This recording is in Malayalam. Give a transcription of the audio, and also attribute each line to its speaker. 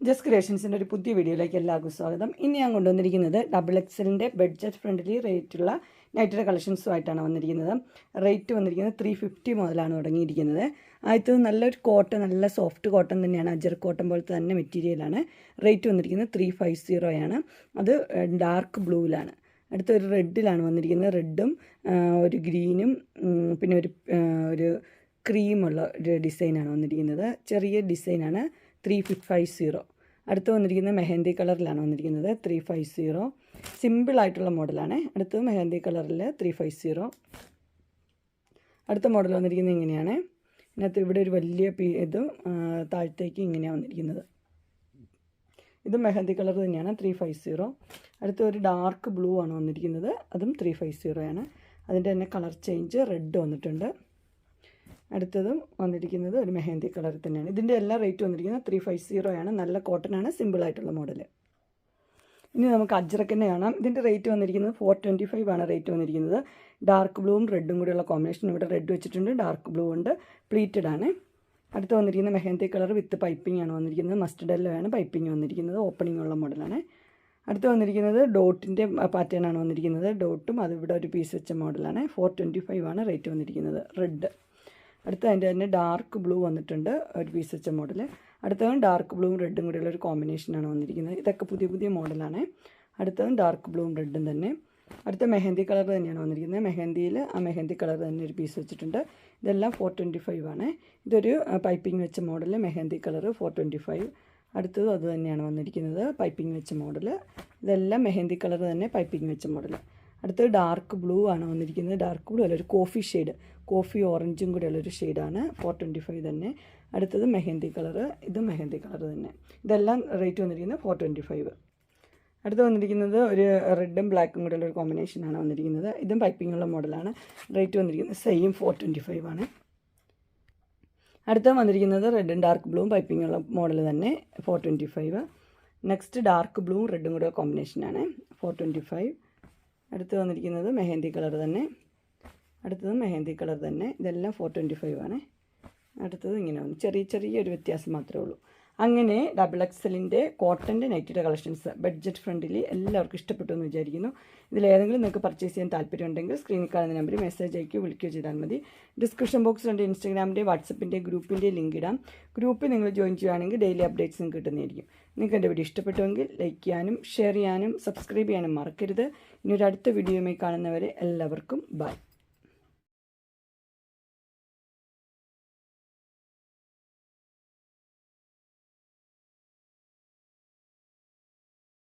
Speaker 1: ജസ്റ്റ് ക്രിയേഷൻസിൻ്റെ ഒരു പുതിയ വീഡിയോയിലേക്ക് എല്ലാവർക്കും സ്വാഗതം. ഇനി ഞാൻ കൊണ്ടുവന്നിരിക്കുന്നത് XXLൻ്റെ ബഡ്ജറ്റ് ഫ്രണ്ട്ലി റേറ്റുള്ള നൈറ്റിയുടെ കളക്ഷൻസുമായിട്ടാണ് വന്നിരിക്കുന്നത്. റേറ്റ് വന്നിരിക്കുന്നത് 350 മുതലാണ് തുടങ്ങിയിരിക്കുന്നത്. ആദ്യത്തത് നല്ലൊരു കോട്ടൺ, നല്ല സോഫ്റ്റ് കോട്ടൺ തന്നെയാണ്, അജർ കോട്ടൺ പോലത്തെ തന്നെ മെറ്റീരിയലാണ്. റേറ്റ് വന്നിരിക്കുന്നത് 350 ആണ്. അത് ഡാർക്ക് ബ്ലൂവിലാണ്. അടുത്തൊരു റെഡിലാണ് വന്നിരിക്കുന്നത്. റെഡും ഒരു ഗ്രീനും പിന്നെ ഒരു ക്രീമുള്ള ഒരു ഡിസൈനാണ് വന്നിരിക്കുന്നത്. ചെറിയ ഡിസൈനാണ്. 350. അടുത്ത് വന്നിരിക്കുന്നത് മെഹന്തി കളറിലാണ് വന്നിരിക്കുന്നത്. 350 സിമ്പിളായിട്ടുള്ള മോഡലാണ്. അടുത്തത് മെഹന്തി കളറിൽ 350. അടുത്ത മോഡൽ വന്നിരിക്കുന്നത് ഇങ്ങനെയാണ്. ഇതിനകത്ത് ഇവിടെ ഒരു വലിയ താഴത്തേക്ക് ഇങ്ങനെയാണ് വന്നിരിക്കുന്നത്. ഇത് മെഹന്തി കളർ തന്നെയാണ്. 350. അടുത്ത ഒരു ഡാർക്ക് ബ്ലൂ ആണ് വന്നിരിക്കുന്നത്. അതും 350 ആണ്. അതിൻ്റെ തന്നെ കളർ ചേഞ്ച് റെഡ് വന്നിട്ടുണ്ട്. അടുത്തതും വന്നിരിക്കുന്നത് ഒരു മെഹന്തി കളർ തന്നെയാണ്. ഇതിൻ്റെ എല്ലാ റേറ്റ് വന്നിരിക്കുന്നത് 350 ആണ്. നല്ല കോട്ടൺ ആണ്, സിമ്പിളായിട്ടുള്ള മോഡൽ. ഇനി നമുക്ക് അജ്രക്കിനെ കാണാം. ഇതിൻ്റെ റേറ്റ് വന്നിരിക്കുന്നത് 425 ആണ് റേറ്റ് വന്നിരിക്കുന്നത്. ഡാർക്ക് ബ്ലൂവും റെഡും കൂടിയുള്ള കോമ്പിനേഷൻ. ഇവിടെ റെഡ് വെച്ചിട്ടുണ്ട്, ഡാർക്ക് ബ്ലൂ ഉണ്ട്, പ്ലീറ്റഡ് ആണ്. അടുത്ത് വന്നിരിക്കുന്നത് മെഹന്തി കളർ വിത്ത് പൈപ്പിംഗ് ആണ് വന്നിരിക്കുന്നത്. മസ്റ്റർഡ് യെല്ലോ ആണ് പൈപ്പിംഗ് വന്നിരിക്കുന്നത്. ഓപ്പണിംഗ് ഉള്ള മോഡലാണ്. അടുത്ത് വന്നിരിക്കുന്നത് ഡോട്ടിൻ്റെ പാറ്റേൺ ആണ് വന്നിരിക്കുന്നത്. ഡോട്ടും അതിവിടെ ഒരു പീസ് വെച്ച മോഡലാണ്. 425 ആണ് റേറ്റ് വന്നിരിക്കുന്നത്. റെഡ്. അടുത്ത അതിൻ്റെ തന്നെ ഡാർക്ക് ബ്ലൂ വന്നിട്ടുണ്ട്, ഒരു പീസ് വെച്ച മോഡൽ. അടുത്തതും ഡാർക്ക് ബ്ലൂവും റെഡും കൂടിയുള്ള ഒരു കോമ്പിനേഷനാണ് വന്നിരിക്കുന്നത്. ഇതൊക്കെ പുതിയ പുതിയ മോഡലാണ്. അടുത്തതും ഡാർക്ക് ബ്ലൂവും റെഡും തന്നെ. അടുത്ത മെഹന്തി കളർ തന്നെയാണ് വന്നിരിക്കുന്നത്. മെഹന്തിയിൽ ആ മെഹന്തി കളർ തന്നെ ഒരു പീസ് വെച്ചിട്ടുണ്ട്. ഇതെല്ലാം 425 ആണ്. ഇതൊരു പൈപ്പിംഗ് വെച്ച മോഡൽ, മെഹന്തി കളർ 425. അടുത്തതും അത് തന്നെയാണ് വന്നിരിക്കുന്നത്, പൈപ്പിംഗ് വെച്ച മോഡൽ. ഇതെല്ലാം മെഹന്തി കളർ തന്നെ, പൈപ്പിംഗ് വെച്ച മോഡൽ. അടുത്തത് ഡാർക്ക് ബ്ലൂ ആണ് വന്നിരിക്കുന്നത്. ഡാർക്ക് ബ്ലൂ അല്ല, ഒരു കോഫി ഷെയ്ഡ്, കോഫി ഓറഞ്ചും കൂടെ ഉള്ളൊരു ഷെയ്ഡാണ്. 425 തന്നെ. അടുത്തത് മെഹന്തി കളർ, ഇതും മെഹന്തി കളർ തന്നെ. ഇതെല്ലാം റേറ്റ് വന്നിരിക്കുന്നത് 425. അടുത്ത് വന്നിരിക്കുന്നത് ഒരു റെഡും ബ്ലാക്കും കൂടെ ഉള്ളൊരു കോമ്പിനേഷനാണ് വന്നിരിക്കുന്നത്. ഇതും പൈപ്പിങ്ങുള്ള മോഡലാണ്. റേറ്റ് വന്നിരിക്കുന്നത് സെയിം 425 ആണ്. അടുത്ത വന്നിരിക്കുന്നത് റെഡും ഡാർക്ക് ബ്ലൂവും പൈപ്പിങ്ങുള്ള മോഡൽ തന്നെ, 425. നെക്സ്റ്റ് ഡാർക്ക് ബ്ലൂവും റെഡും കൂടെ കോമ്പിനേഷനാണ്, 425. അടുത്ത് വന്നിരിക്കുന്നത് മെഹന്തി കളർ തന്നെ. അടുത്തത് മെഹന്തി കളർ തന്നെ. ഇതെല്ലാം 425 ആണ്. അടുത്തത് ഇങ്ങനെ വന്നു. ചെറിയൊരു വ്യത്യാസം മാത്രമേ ഉള്ളൂ. അങ്ങനെ XXLൻ്റെ കോട്ടൻ്റെ നൈറ്റിയുടെ കളക്ഷൻസ് ബഡ്ജറ്റ് ഫ്രണ്ട്ലി എല്ലാവർക്കും ഇഷ്ടപ്പെട്ടു എന്ന് വിചാരിക്കുന്നു. ഇതിലേതെങ്കിലും നിങ്ങൾക്ക് പർച്ചേസ് ചെയ്യാൻ താല്പര്യമുണ്ടെങ്കിൽ സ്ക്രീനിൽ കാണുന്ന നമ്പറിൽ മെസ്സേജ് അയക്കുകയോ വിളിക്കുകയോ ചെയ്താൽ മതി. ഡിസ്ക്രിപ്ഷൻ ബോക്സിലുണ്ട് ഇൻസ്റ്റാഗ്രാമിൻ്റെ, വാട്സപ്പിൻ്റെ, ഗ്രൂപ്പിൻ്റെ ലിങ്ക് ഇടാം. ഗ്രൂപ്പിൽ നിങ്ങൾ ജോയിൻ ചെയ്യുകയാണെങ്കിൽ ഡെയിലി അപ്ഡേറ്റ്സ് നിങ്ങൾക്ക് കിട്ടുന്നതായിരിക്കും. നിങ്ങൾക്ക് എൻ്റെ വീഡിയോ ഇഷ്ടപ്പെട്ടുവെങ്കിൽ ലൈക്ക് ചെയ്യാനും ഷെയർ ചെയ്യാനും സബ്സ്ക്രൈബ് ചെയ്യാനും മറക്കരുത്. ഇനി ഒരു അടുത്ത വീഡിയോയുമായി കാണുന്നവരെ എല്ലാവർക്കും ബൈ.